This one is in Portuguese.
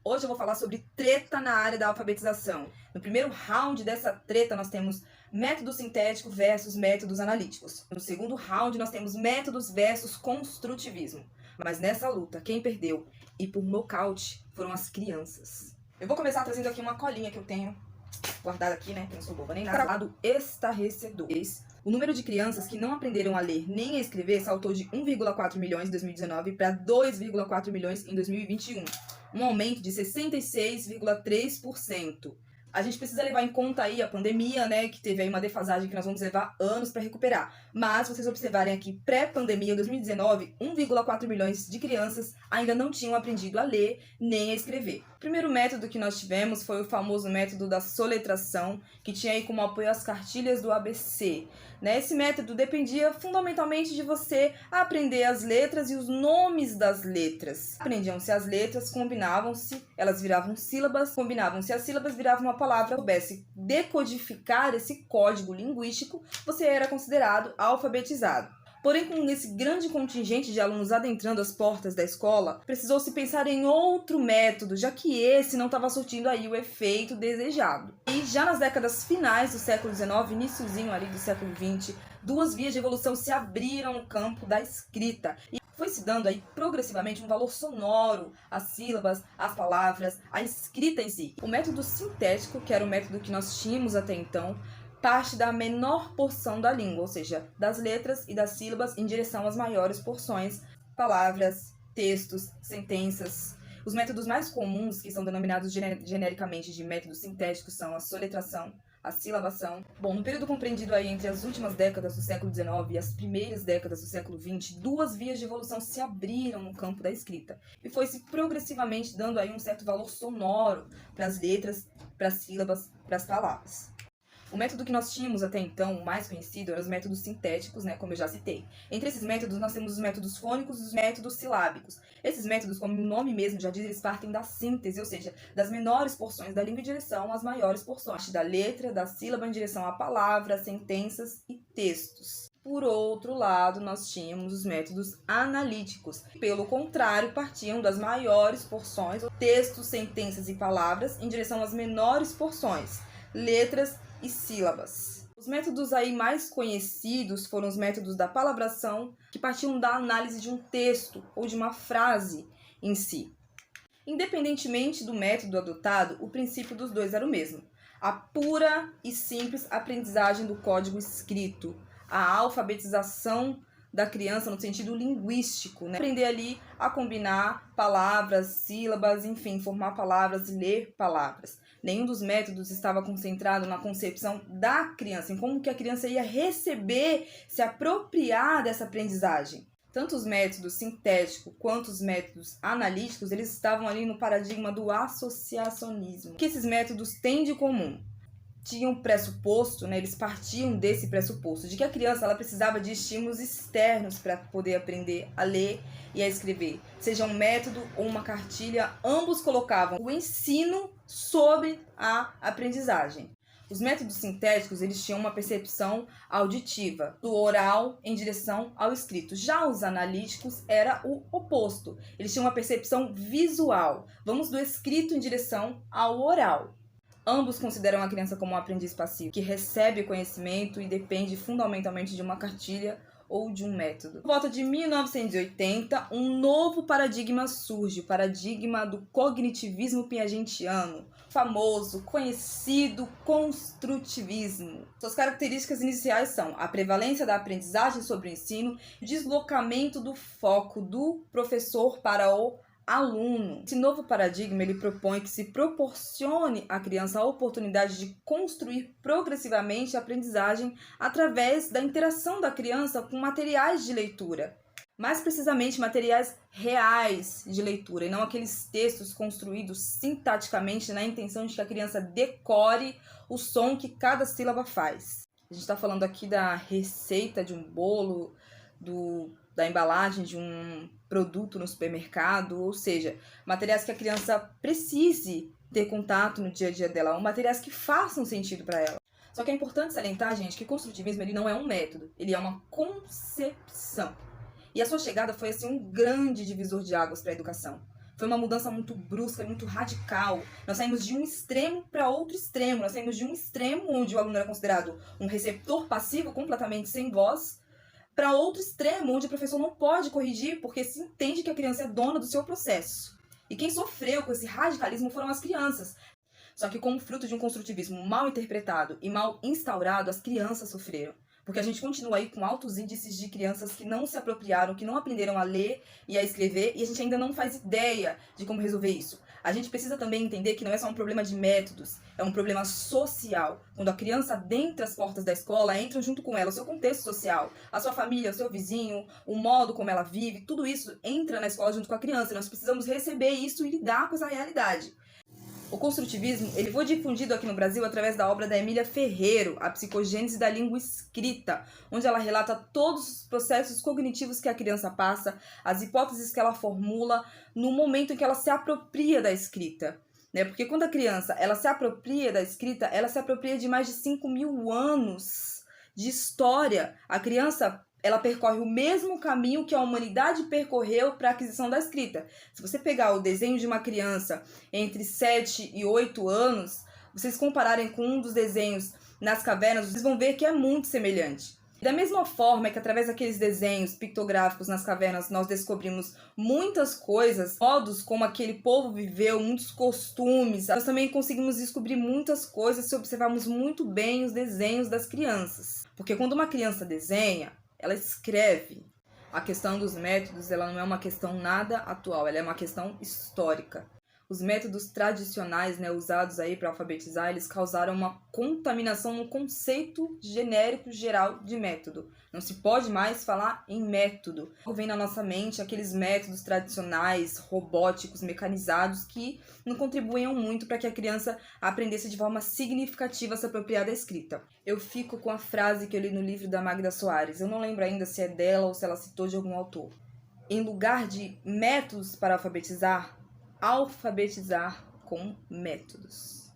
Hoje eu vou falar sobre treta na área da alfabetização. No primeiro round dessa treta nós temos método sintético versus métodos analíticos. No segundo round nós temos métodos versus construtivismo. Mas nessa luta, quem perdeu e por nocaute foram as crianças. Eu vou começar trazendo aqui uma colinha que eu tenho guardada aqui, né? Que eu não sou boba nem nada. Lado estarrecedor. O número de crianças que não aprenderam a ler nem a escrever saltou de 1,4 milhões em 2019 para 2,4 milhões em 2021. Um aumento de 66,3%. A gente precisa levar em conta aí a pandemia, né, que teve aí uma defasagem que nós vamos levar anos para recuperar. Mas, se vocês observarem aqui, pré-pandemia, em 2019, 1,4 milhões de crianças ainda não tinham aprendido a ler nem a escrever. O primeiro método que nós tivemos foi o famoso método da soletração, que tinha aí como apoio as cartilhas do ABC. Né? Esse método dependia fundamentalmente de você aprender as letras e os nomes das letras. Aprendiam-se as letras, combinavam-se, elas viravam sílabas, combinavam-se as sílabas, viravam uma palavra. Se soubesse decodificar esse código linguístico, você era considerado alfabetizado. Porém, com esse grande contingente de alunos adentrando as portas da escola, precisou-se pensar em outro método, já que esse não estava surtindo aí o efeito desejado. E já nas décadas finais do século XIX, iniciozinho ali do século XX, duas vias de evolução se abriram no campo da escrita. E foi se dando aí progressivamente um valor sonoro às sílabas, às palavras, à escrita em si. O método sintético, que era o método que nós tínhamos até então, parte da menor porção da língua, ou seja, das letras e das sílabas em direção às maiores porções, palavras, textos, sentenças. Os métodos mais comuns, que são denominados genericamente de métodos sintéticos, são a soletração, a silabação. Bom, no período compreendido aí entre as últimas décadas do século XIX e as primeiras décadas do século XX, duas vias de evolução se abriram no campo da escrita. E foi-se progressivamente dando aí um certo valor sonoro para as letras, para as sílabas, para as palavras. O método que nós tínhamos até então, o mais conhecido, eram os métodos sintéticos, né, como eu já citei. Entre esses métodos, nós temos os métodos fônicos e os métodos silábicos. Esses métodos, como o nome mesmo já diz, eles partem da síntese, ou seja, das menores porções da língua em direção às maiores porções, da letra, da sílaba em direção à palavra, sentenças e textos. Por outro lado, nós tínhamos os métodos analíticos. Pelo contrário, partiam das maiores porções, textos, sentenças e palavras, em direção às menores porções, letras e sílabas. Os métodos aí mais conhecidos foram os métodos da palavração, que partiam da análise de um texto ou de uma frase em si. Independentemente do método adotado, o princípio dos dois era o mesmo: a pura e simples aprendizagem do código escrito, a alfabetização da criança no sentido linguístico, né? Aprender ali a combinar palavras, sílabas, enfim, formar palavras e ler palavras. Nenhum dos métodos estava concentrado na concepção da criança, em como que a criança ia receber, se apropriar dessa aprendizagem. Tanto os métodos sintéticos quanto os métodos analíticos, eles estavam ali no paradigma do associacionismo. O que esses métodos têm de comum? Tinham um pressuposto, né, eles partiam desse pressuposto, de que a criança ela precisava de estímulos externos para poder aprender a ler e a escrever. Seja um método ou uma cartilha, ambos colocavam o ensino sobre a aprendizagem. Os métodos sintéticos, eles tinham uma percepção auditiva, do oral em direção ao escrito. Já os analíticos era o oposto. Eles tinham uma percepção visual. Vamos do escrito em direção ao oral. Ambos consideram a criança como um aprendiz passivo, que recebe conhecimento e depende fundamentalmente de uma cartilha ou de um método. Por volta de 1980, um novo paradigma surge, o paradigma do cognitivismo piagetiano, famoso, conhecido construtivismo. Suas características iniciais são a prevalência da aprendizagem sobre o ensino e o deslocamento do foco do professor para o aluno. Esse novo paradigma ele propõe que se proporcione à criança a oportunidade de construir progressivamente a aprendizagem através da interação da criança com materiais de leitura. Mais precisamente, materiais reais de leitura, e não aqueles textos construídos sintaticamente na intenção de que a criança decore o som que cada sílaba faz. A gente está falando aqui da receita de um bolo, da embalagem de um produto no supermercado, ou seja, materiais que a criança precise ter contato no dia a dia dela, ou materiais que façam sentido para ela. Só que é importante salientar, gente, que o construtivismo ele não é um método, ele é uma concepção. E a sua chegada foi assim um grande divisor de águas para a educação. Foi uma mudança muito brusca, muito radical. Nós saímos de um extremo para outro extremo. Nós saímos de um extremo onde o aluno era considerado um receptor passivo, completamente sem voz, para outro extremo onde o professor não pode corrigir porque se entende que a criança é dona do seu processo. E quem sofreu com esse radicalismo foram as crianças. Só que como fruto de um construtivismo mal interpretado e mal instaurado, as crianças sofreram. Porque a gente continua aí com altos índices de crianças que não se apropriaram, que não aprenderam a ler e a escrever, e a gente ainda não faz ideia de como resolver isso. A gente precisa também entender que não é só um problema de métodos, é um problema social. Quando a criança adentra as portas da escola, entra junto com ela o seu contexto social, a sua família, o seu vizinho, o modo como ela vive, tudo isso entra na escola junto com a criança. E nós precisamos receber isso e lidar com essa realidade. O construtivismo ele foi difundido aqui no Brasil através da obra da Emília Ferreiro, A Psicogênese da Língua Escrita, onde ela relata todos os processos cognitivos que a criança passa, as hipóteses que ela formula no momento em que ela se apropria da escrita. Porque quando a criança ela se apropria da escrita, ela se apropria de mais de 5.000 anos de história. A criança ela percorre o mesmo caminho que a humanidade percorreu para a aquisição da escrita. Se você pegar o desenho de uma criança entre 7 e 8 anos, vocês compararem com um dos desenhos nas cavernas, vocês vão ver que é muito semelhante. Da mesma forma que através daqueles desenhos pictográficos nas cavernas nós descobrimos muitas coisas, modos como aquele povo viveu, muitos costumes, nós também conseguimos descobrir muitas coisas se observarmos muito bem os desenhos das crianças. Porque quando uma criança desenha, ela escreve. A questão dos métodos, ela não é uma questão nada atual, ela é uma questão histórica. Os métodos tradicionais, usados aí para alfabetizar, eles causaram uma contaminação no conceito genérico geral de método. Não se pode mais falar em método. Vem na nossa mente aqueles métodos tradicionais, robóticos, mecanizados, que não contribuíam muito para que a criança aprendesse de forma significativa a se apropriar da escrita. Eu fico com a frase que eu li no livro da Magda Soares. Eu não lembro ainda se é dela ou se ela citou de algum autor. Em lugar de métodos para alfabetizar com métodos.